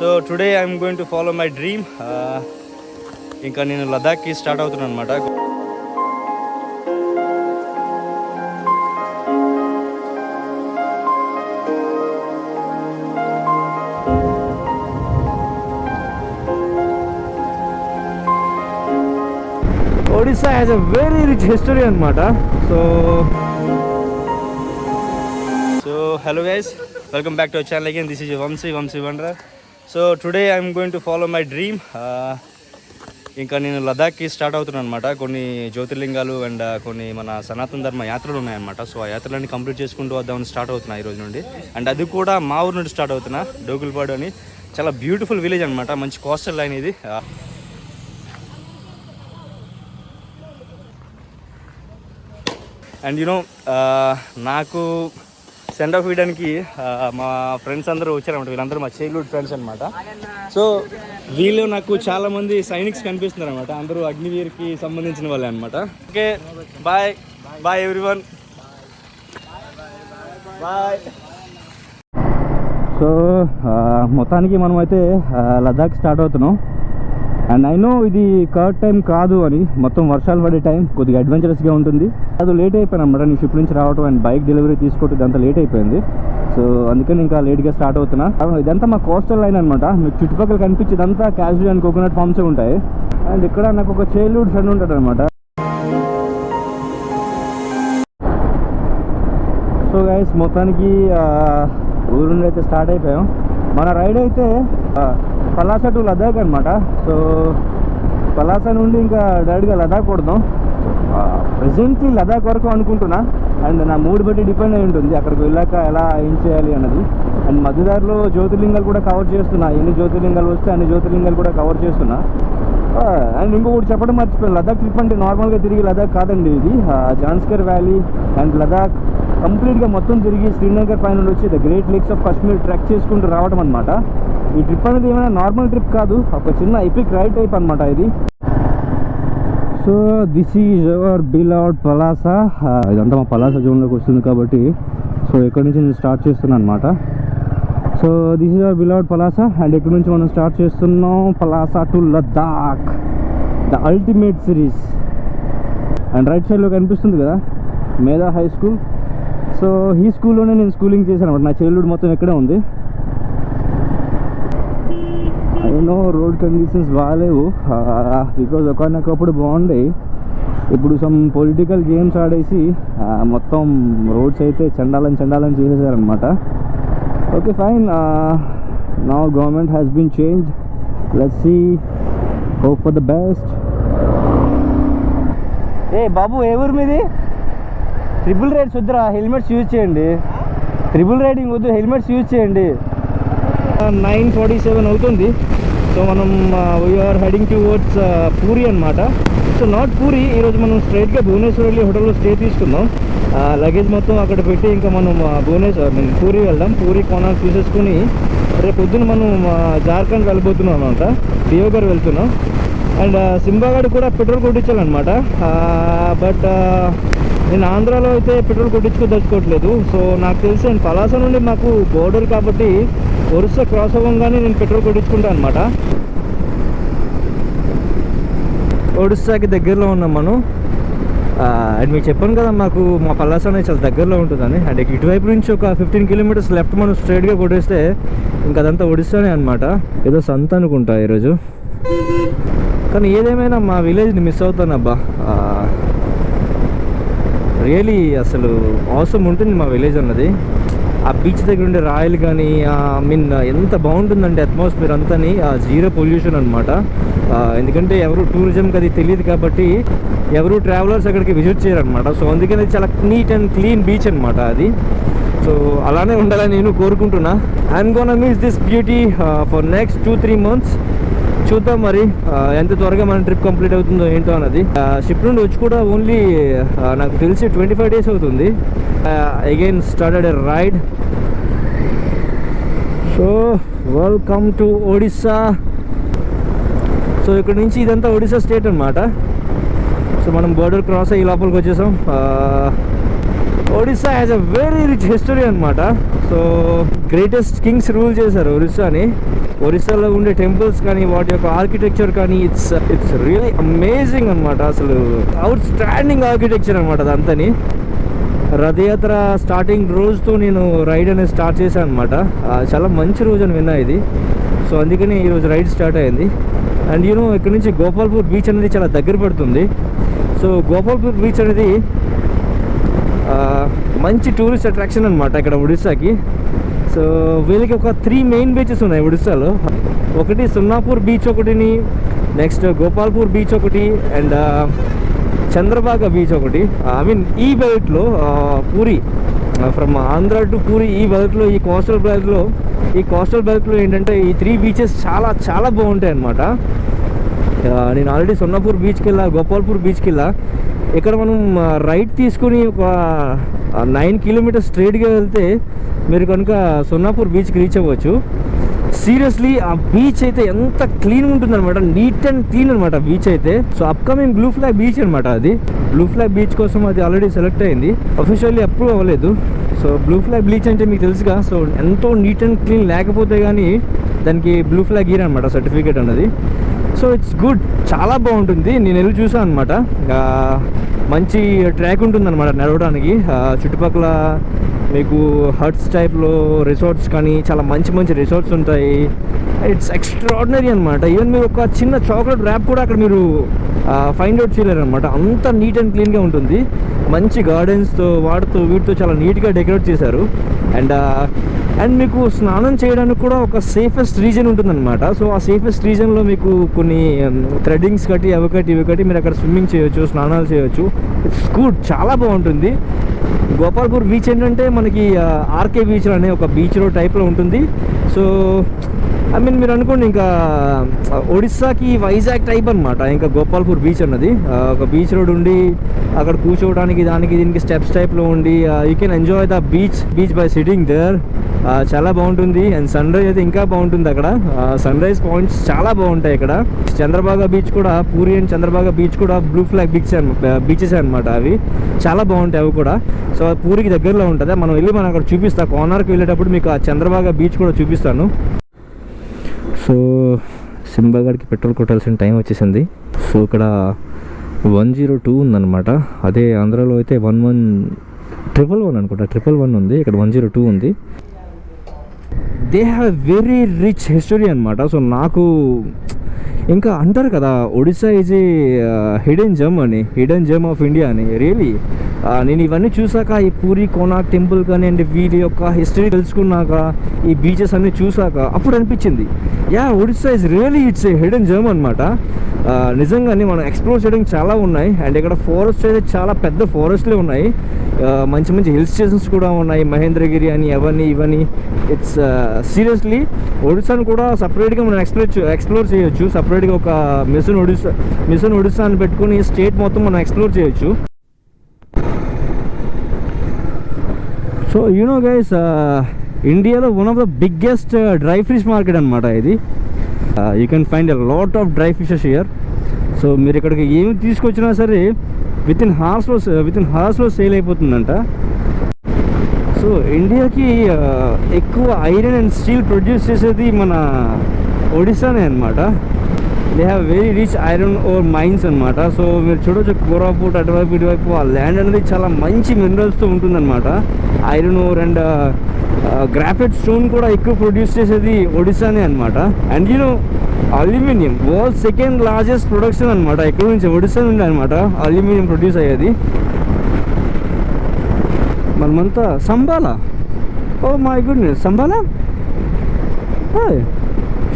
So today I'm going to follow my dream. ఇంకా నేను లదాఖ్కి స్టార్ట్ అవుతున్నాను అనమాట. Odisha has a very rich history అనమాట. So hello guys, welcome back to our channel again. This is Vamsi Vandra. So today I am going to follow my dream. ఇంకా నేను లదాఖ్కి start అవుతున్నాను అనమాట. కొన్ని జ్యోతిర్లింగాలు అండ్ కొన్ని మన సనాతన ధర్మ యాత్రలు ఉన్నాయన్నమాట. సో ఆ యాత్రలన్నీ కంప్లీట్ చేసుకుంటూ వద్దామని స్టార్ట్ అవుతున్నా ఈరోజు నుండి. అండ్ అది కూడా మా ఊరు నుండి స్టార్ట్ అవుతున్నా. డోగుల్పాడు అని చాలా బ్యూటిఫుల్ విలేజ్ అనమాట. మంచి కోస్టల్ లైన్ ఇది. అండ్ యూనో నాకు సెండ్ ఆఫ్ ఇవ్వడానికి మా ఫ్రెండ్స్ అందరూ వచ్చారన్నమాట. వీళ్ళందరూ మా చైల్డ్హుడ్ ఫ్రెండ్స్ అనమాట. సో వీళ్ళు నాకు చాలామంది సైనిక్స్ కనిపిస్తున్నారు అనమాట. అందరూ అగ్నివీర్కి సంబంధించిన వాళ్ళే అనమాట. Okay, bye bye everyone, bye. So మొత్తానికి మనమైతే లదాఖ్ స్టార్ట్ అవుతున్నాం. అండ్ ఐ నో ఇది కరెక్ట్ టైం కాదు అని, మొత్తం వర్షాలు పడే టైం, కొద్దిగా అడ్వెంచరస్గా ఉంటుంది. అది లేట్ అయిపోయాను అనమాట. నేను షిప్ నుంచి రావడం అండ్ బైక్ డెలివరీ తీసుకోవడం ఇదంతా లేట్ అయిపోయింది. సో అందుకని ఇంకా లేట్గా స్టార్ట్ అవుతున్నా. ఇదంతా మా కోస్టల్ లైన్ అనమాట. మీకు చుట్టుపక్కల కనిపించేదంతా క్యాజువల్ అండ్ కోకోనట్ ఫార్మ్సే ఉంటాయి. అండ్ ఇక్కడ నాకు ఒక చైల్డ్హుడ్ ఫ్రెండ్ ఉంటాడు అనమాట. సో గైస్ మొత్తానికి ఊరు నుండి అయితే స్టార్ట్ అయిపోయాం. మన రైడ్ అయితే పలాస టు లదాఖ్ అనమాట. సో పలాస నుండి ఇంకా డైరెక్ట్గా లదాఖ్ కొడదాం. ప్రెజెంట్లీ లదాఖ్ వరకు అనుకుంటున్నా. అండ్ నా మూడ్ బట్టి డిపెండ్ అయి ఉంటుంది అక్కడికి వెళ్ళాక ఎలా ఏం చేయాలి అన్నది. అండ్ మధ్యదారిలో జ్యోతిర్లింగాలు కూడా కవర్ చేస్తున్నా. ఎన్ని జ్యోతిర్లింగాలు వస్తే అన్ని జ్యోతిర్లింగాలు కూడా కవర్ చేస్తున్నా. అండ్ ఇంకొకటి చెప్పడం మర్చిపోయాను, లదాఖ్ ట్రిప్ అంటే నార్మల్గా తిరిగి లదాఖ్ కాదండి. ఇది జాన్స్కర్ వ్యాలీ అండ్ లదాఖ్ కంప్లీట్గా మొత్తం తిరిగి శ్రీనగర్ పైన వచ్చి the great lakes of Kashmir trek చేసుకుంటూ రావడం అనమాట. ఈ ట్రిప్ అనేది ఏమైనా నార్మల్ ట్రిప్ కాదు, ఒక చిన్న ఎపిక్ రైడ్ టైప్ అనమాట ఇది. So this is our beloved Palasa. ఇదంతా మా పలాస జోన్లోకి వస్తుంది కాబట్టి సో ఇక్కడ నుంచి నేను స్టార్ట్ చేస్తున్నాను అనమాట. So this is our beloved Palasa. And ఇక్కడ నుంచి మనం స్టార్ట్ చేస్తున్నాం Palasa to Ladakh, the ultimate series. And right సైడ్లో కనిపిస్తుంది కదా మేధా హై స్కూల్. సో ఈ స్కూల్లోనే నేను స్కూలింగ్ చేశాను అనమాట. నా చైల్డ్హుడ్ మొత్తం ఇక్కడే ఉంది. అయినో రోడ్ కండిషన్స్ బాగాలేవు, బికాజ్ ఒకనొకప్పుడు బాగుండే. ఇప్పుడు సమ్ పొలిటికల్ గేమ్స్ ఆడేసి మొత్తం రోడ్స్ అయితే చండాలని చేసేసారనమాట. Okay fine, now government has been change. Let's see, hope for the best. ఏ బాబు, ఏ ఊరు మీది? ట్రిపుల్ రైడ్స్ వద్దురా, హెల్మెట్స్ యూజ్ చేయండి. ట్రిపుల్ రైడింగ్ వద్దు, హెల్మెట్స్ యూజ్ చేయండి. 9:47 అవుతుంది. సో మనం వీఆర్ హెడింగ్ టువర్డ్స్ పూరి అనమాట. సో నాట్ పూరి, ఈరోజు మనం స్ట్రైట్గా భువనేశ్వర్ వెళ్ళి హోటల్లో స్టే తీసుకుందాం. లగేజ్ మొత్తం అక్కడ పెట్టి ఇంకా మనం పూరి వెళ్దాం. పూరి కోణాలు చూసేసుకుని రేపు పొద్దున మనం జార్ఖండ్ వెళ్ళిపోతున్నాం అనమాట. దేవగర్ వెళ్తున్నాం. అండ్ సింబాగడ్ కూడా పెట్రోల్ కొట్టించాలన్నమాట. బట్ నేను ఆంధ్రాలో అయితే పెట్రోల్ కొట్టించుకోదలుచుకోవట్లేదు. సో నాకు తెలిసి నేను పలాస నుండి మాకు బోర్డర్ కాబట్టి ఒరిస్సా క్రాస్ అవ్వగానే నేను పెట్రోల్ కొట్టించుకుంటాను అనమాట. ఒడిస్సాకి దగ్గరలో ఉన్నాం మనం. అండ్ మీకు చెప్పాను కదా మాకు మా పలాస అనేది చాలా దగ్గరలో ఉంటుందని. అండ్ ఇటువైపు నుంచి ఒక 15 కిలోమీటర్స్ లెఫ్ట్ మనం స్ట్రైట్గా కొట్టేస్తే ఇంకా అదంతా ఒడిస్సానే అనమాట. ఏదో సంత అనుకుంటా ఈరోజు. కానీ ఏదేమైనా మా విలేజ్ని మిస్ అవుతాను అబ్బా. రియలీ అసలు అవసరం ఉంటుంది మా విలేజ్ అన్నది. ఆ బీచ్ దగ్గర ఉండే రాయలు కానీ ఎంత బాగుంటుందంటే అట్మాస్ఫియర్ అంతాని, జీరో పొల్యూషన్ అనమాట. ఎందుకంటే ఎవరు టూరిజంకి అది తెలియదు కాబట్టి ఎవరు ట్రావెలర్స్ అక్కడికి విజిట్ చేయరు అనమాట. సో అందుకని చాలా నీట్ అండ్ క్లీన్ బీచ్ అనమాట అది. సో అలానే ఉండాలని నేను కోరుకుంటున్నా. I'm gonna miss this beauty for next 2-3 months. చూద్దాం మరి ఎంత త్వరగా మన ట్రిప్ కంప్లీట్ అవుతుందో ఏంటో అన్నది. షిప్ నుండి వచ్చి కూడా ఓన్లీ నాకు తెలిసి 25 days అవుతుంది. Again started a ride. So welcome to Odisha. So ఇక్కడ నుంచి ఇదంతా ఒడిస్సా స్టేట్ అనమాట. సో మనం బోర్డర్ క్రాస్ అయ్యి లోపలికి వచ్చేసాం. Odisha has a very rich history అనమాట. సో గ్రేటెస్ట్ కింగ్స్ రూల్ చేశారు ఒరిస్సాని. ఒరిస్సాలో ఉండే టెంపుల్స్ కానీ వాటి యొక్క ఆర్కిటెక్చర్ కానీ ఇట్స్ రియలీ అమేజింగ్ అనమాట. అసలు అవుట్ స్టాండింగ్ ఆర్కిటెక్చర్ అనమాట అదంతని. రథయాత్ర స్టార్టింగ్ రోజుతో నేను రైడ్ అనేది స్టార్ట్ చేశాను అనమాట. చాలా మంచి రోజు అని విన్నా ఇది. సో అందుకని ఈరోజు రైడ్ స్టార్ట్ అయింది. అండ్ ఇక్కడ నుంచి గోపాల్పూర్ బీచ్ అనేది చాలా దగ్గర పడుతుంది. సో గోపాల్పూర్ బీచ్ అనేది మంచి టూరిస్ట్ అట్రాక్షన్ అనమాట ఇక్కడ ఒడిస్సాకి. సో వీళ్ళకి ఒక 3 మెయిన్ బీచెస్ ఉన్నాయి ఒడిస్సాలో. ఒకటి సున్నాపూర్ బీచ్ ఒకటిని, నెక్స్ట్ గోపాల్పూర్ బీచ్ ఒకటి, అండ్ చంద్రబాగా బీచ్ ఒకటి. ఐ మీన్ ఈ బెల్ట్లో పూరి, ఫ్రమ్ ఆంధ్ర టు పూరి ఈ బెల్ట్లో, ఈ కోస్టల్ బెల్ట్లో ఏంటంటే ఈ 3 బీచెస్ చాలా చాలా బాగుంటాయి అన్నమాట. నేను ఆల్రెడీ సున్నాపూర్ బీచ్కి వెళ్ళా, గోపాల్పూర్ బీచ్కి వెళ్ళా. ఇక్కడ మనం రైట్ తీసుకుని ఒక 9 కిలోమీటర్స్ స్ట్రైట్గా వెళ్తే మీరు కనుక సున్నాపూర్ బీచ్కి రీచ్ అవ్వచ్చు. సీరియస్లీ ఆ బీచ్ అయితే ఎంత క్లీన్ ఉంటుందన్నమాట, నీట్ అండ్ క్లీన్ అనమాట బీచ్ అయితే. So upcoming blue flag beach అనమాట అది. బ్లూ ఫ్లాగ్ బీచ్ కోసం అది ఆల్రెడీ సెలెక్ట్ అయింది, అఫీషియల్లీ అప్రూవ్ అవ్వలేదు. సో బ్లూ ఫ్లాగ్ బీచ్ అంటే మీకు తెలుసుగా, సో ఎంతో నీట్ అండ్ క్లీన్ లేకపోతే కానీ దానికి బ్లూ ఫ్లాగ్ ఇయర్ అనమాట సర్టిఫికేట్ అన్నది. సో ఇట్స్ గుడ్, చాలా బాగుంటుంది. నేను వెళ్ళి చూసాను అనమాట. మంచి ట్రాక్ ఉంటుంది అనమాట నడవడానికి. చుట్టుపక్కల మీకు హట్స్ టైప్లో రిసార్ట్స్ కానీ చాలా మంచి మంచి రిసార్ట్స్ ఉంటాయి. ఇట్స్ ఎక్స్ట్రాడినరీ అనమాట. ఈవెన్ మీరు ఒక చిన్న చాక్లెట్ ర్యాప్ కూడా అక్కడ మీరు ఫైండ్ అవుట్ చేయలేరు అనమాట, అంత నీట్ అండ్ క్లీన్గా ఉంటుంది. మంచి గార్డెన్స్తో వీటితో చాలా నీట్గా డెకరేట్ చేశారు. అండ్ మీకు స్నానం చేయడానికి కూడా ఒక సేఫెస్ట్ రీజన్ ఉంటుందన్నమాట. సో ఆ సేఫెస్ట్ రీజన్లో మీకు కొన్ని థ్రెడ్డింగ్స్ కట్టి ఇవి కట్టి మీరు అక్కడ స్విమ్మింగ్ చేయొచ్చు, స్నానాలు చేయొచ్చు. ఇట్స్ గుడ్, చాలా బాగుంటుంది. గోపాల్పూర్ బీచ్ ఏంటంటే మనకి ఆర్కే బీచ్ అనే ఒక బీచ్ రోడ్ టైప్లో ఉంటుంది. సో ఐ మీన్ మీరు అనుకోండి ఇంకా ఒడిస్సాకి వైజాగ్ టైప్ అనమాట ఇంకా గోపాల్పూర్ బీచ్ అన్నది. ఒక బీచ్ రోడ్ ఉండి అక్కడ కూర్చోవడానికి దీనికి స్టెప్స్ టైప్లో ఉండి you can enjoy the beach by sitting there. చాలా బాగుంటుంది. అండ్ సన్ రైజ్ అయితే ఇంకా బాగుంటుంది అక్కడ. సన్ రైజ్ పాయింట్స్ చాలా బాగుంటాయి ఇక్కడ. చంద్రబాగా బీచ్ కూడా, పూరి అండ్ చంద్రబాగా బీచ్ కూడా బ్లూ ఫ్లాగ్ బీచెస్ అనమాట. అవి చాలా బాగుంటాయి అవి కూడా. సో పూరికి దగ్గరలో ఉంటుంది. మనం అక్కడ చూపిస్తాను, కోనార్కి వెళ్ళేటప్పుడు మీకు ఆ చంద్రబాగా బీచ్ కూడా చూపిస్తాను. సో సింబాగడ్కి పెట్రోల్ కొట్టాల్సిన టైం వచ్చేసింది. సో ఇక్కడ 102 ఉందన్నమాట. అదే ఆంధ్రాలో అయితే 111 అనుకుంటా, 111 ఉంది. ఇక్కడ 102 ఉంది. They have very rich history అనమాట. సో నాకు ఇంకా అంటారు కదా Odisha is a hidden gem of India అని. రియలీ నేను ఇవన్నీ చూసాక, ఈ పూరి కోనార్క్ టెంపుల్ కానివ్వండి, వీటి యొక్క హిస్టరీ తెలుసుకున్నాక, ఈ బీచెస్ అన్నీ చూసాక అప్పుడు అనిపించింది, Odisha is really it's a hidden gem అనమాట. నిజంగానే మనం ఎక్స్ప్లోర్ చేయడానికి చాలా ఉన్నాయి. అండ్ ఇక్కడ ఫారెస్ట్ అయితే చాలా పెద్ద ఫారెస్ట్లే ఉన్నాయి. మంచి మంచి హిల్ స్టేషన్స్ కూడా ఉన్నాయి, మహేంద్రగిరి అని ఇవన్నీ. ఇట్స్ సీరియస్లీ ఒడిస్సాను కూడా సపరేట్గా మనం ఎక్స్ప్లోర్ చేయొచ్చు. సపరేట్గా ఒక మిషన్ ఒడిస్సా అని పెట్టుకుని స్టేట్ మొత్తం మనం ఎక్స్ప్లోర్ చేయొచ్చు. సో గైస్, ఇండియాలో one of the biggest dry fish market అనమాట ఇది. You can find a lot of dry fishes here. So మీరు ఇక్కడికి ఏమి తీసుకొచ్చినా సరే విత్ ఇన్ హార్స్లో సేల్ అయిపోతుందంట. సో ఇండియాకి ఎక్కువ ఐరన్ అండ్ స్టీల్ ప్రొడ్యూస్ చేసేది మన ఒడిస్సానే అనమాట. They have very rich iron ore mines అనమాట. సో మీరు చూడవచ్చు కోరాపుట్ అటువైపు ఇటువైపు ఆ ల్యాండ్ అనేది చాలా మంచి మినరల్స్తో ఉంటుందన్నమాట. Iron ore and graphite stone కూడా ఎక్కువ ప్రొడ్యూస్ చేసేది ఒడిస్సానే అనమాట. And aluminium world second largest production అనమాట. ఎక్కడి నుంచి? ఒడిస్సా నుండి అనమాట అల్యూమినియం ప్రొడ్యూస్ అయ్యేది. మనమంతా Shambhala, oh my goodness,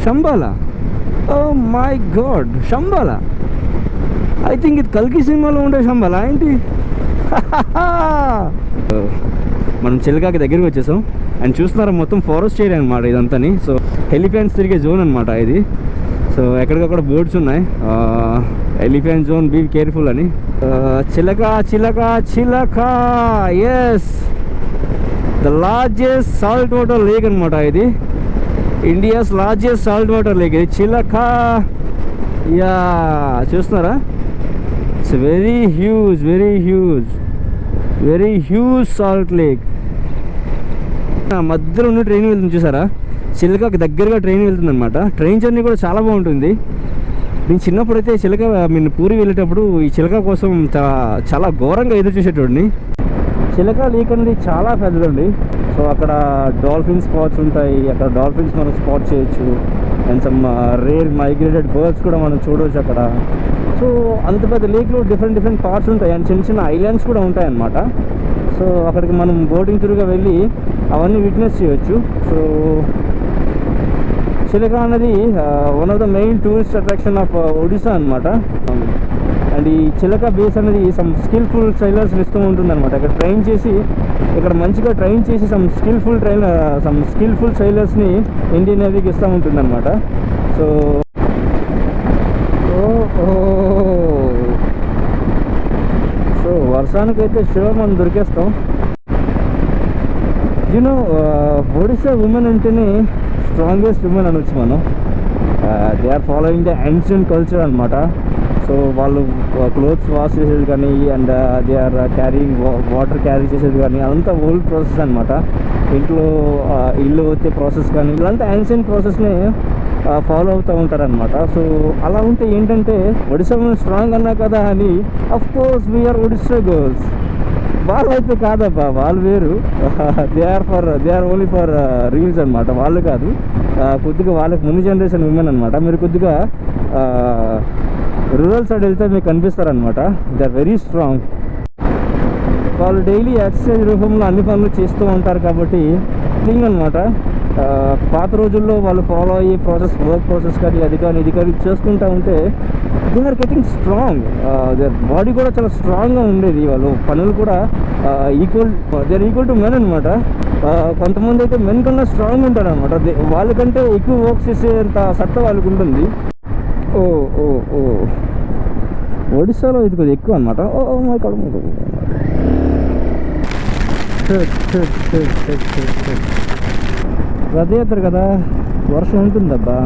Shambhala, oh my god, Shambhala. I think ఇది కల్కి సినిమాలో ఉండే శంబాలా ఏంటి? మనం చిలకాకి దగ్గరికి వచ్చేసాం. అండ్ చూస్తున్నారా మొత్తం ఫారెస్ట్ ఏరియా అనమాట ఇదంతాని. సో ఎలిఫెంట్స్ తిరిగే జోన్ అనమాట ఇది. సో ఎక్కడికక్కడ బోర్డ్స్ ఉన్నాయి, ఎలిఫెంట్ జోన్, బీ కేర్ఫుల్ అని. Chilika yes, the largest salt water lake అనమాట ఇది. India's largest salt water lake ఇది చిలక. చూస్తున్నారా? It's very huge salt lake. మధ్యలో ఉన్న ట్రైన్ వెళ్తుంది చూసారా? చిలకకి దగ్గరగా ట్రైన్ వెళ్తుంది అనమాట. ట్రైన్ జర్నీ కూడా చాలా బాగుంటుంది. నేను చిన్నప్పుడైతే చిలక పూరి వెళ్ళేటప్పుడు ఈ చిలక కోసం చాలా ఘోరంగా ఎదురు చూసేటోడిని. చిలక లేక్ అనేది చాలా పెద్దదండి. సో అక్కడ డాల్ఫిన్ స్పాట్స్ ఉంటాయి. అక్కడ డాల్ఫిన్స్ మనం స్పాట్ చేయొచ్చు. And some rare migrated birds కూడా మనం చూడవచ్చు అక్కడ. సో అంత పెద్ద లేక్లో డిఫరెంట్ పార్ట్స్ ఉంటాయి అండ్ చిన్న చిన్న ఐలాండ్స్ కూడా ఉంటాయి అన్నమాట. సో అక్కడికి మనం బోటింగ్ త్రూగా వెళ్ళి అవన్నీ విట్నెస్ చేయొచ్చు. సో చిలక అనేది one of the main tourist attraction of Odisha అనమాట. అండ్ ఈ చిలక బేస్ అనేది సమ్ స్కిల్ఫుల్ సైలర్స్ ఇస్తూ ఉంటుంది అనమాట. ఇక్కడ మంచిగా ట్రైన్ చేసి సమ్ స్కిల్ఫుల్ సైలర్స్ని ఇండియన్ నేవీకి ఇస్తూ ఉంటుంది అనమాట. సో వర్షానికైతే షూర్ మనం దొరికేస్తాం. యూనో ఒడిశా ఉమెన్ అంటేనే స్ట్రాంగెస్ట్ ఉమెన్ అనొచ్చు మనం. They are following the ancient culture అనమాట. సో వాళ్ళు క్లోత్స్ వాష్ చేసేది కానీ and they are carrying water carry చేసేది కానీ అదంతా ఓల్డ్ ప్రాసెస్ అనమాట. ఇంట్లో ఇల్లు వచ్చే ప్రాసెస్ కానీ ఇదంతా ఏన్షియంట్ ప్రాసెస్ని ఫాలో అవుతూ ఉంటారనమాట. సో అలా ఉంటే ఏంటంటే ఒడిశా స్ట్రాంగ్ అన్నా కదా అని of course we are Odisha girls. వాళ్ళైతే కాదబ్బా, వాళ్ళు వేరు. They are only for reels అనమాట. వాళ్ళు కాదు, కొద్దిగా వాళ్ళకి ముందు జనరేషన్ ఉమెన్ అనమాట. మీరు కొద్దిగా రూరల్ సైడ్ వెళ్తే మీకు కనిపిస్తారనమాట. They are very strong. వాళ్ళు డైలీ ఎక్సర్సైజ్ రూపంలో అన్ని పనులు చేస్తూ ఉంటారు కాబట్టి థింగ్ అనమాట. పాత రోజుల్లో వాళ్ళు ఫాలో అయ్యే వర్క్ ప్రాసెస్ కానీ ఇది కానీ చేసుకుంటూ ఉంటే they are getting strong. Their body కూడా చాలా స్ట్రాంగ్గా ఉండేది. వాళ్ళు పనులు కూడా they are equal to men అనమాట. కొంతమంది అయితే మెన్ కన్నా స్ట్రాంగ్ ఉంటారు అనమాట. వాళ్ళకంటే ఎక్కువ వర్క్ చేసేంత సత్తా వాళ్ళకి ఉంటుంది. ఓ ఓ ఓ ఒడిశాలో ఇది కొద్దిగా ఎక్కువ అనమాట. ఓ మై కడుపు రథయాత్ర కదా, వర్షం ఉంటుందబ్బా.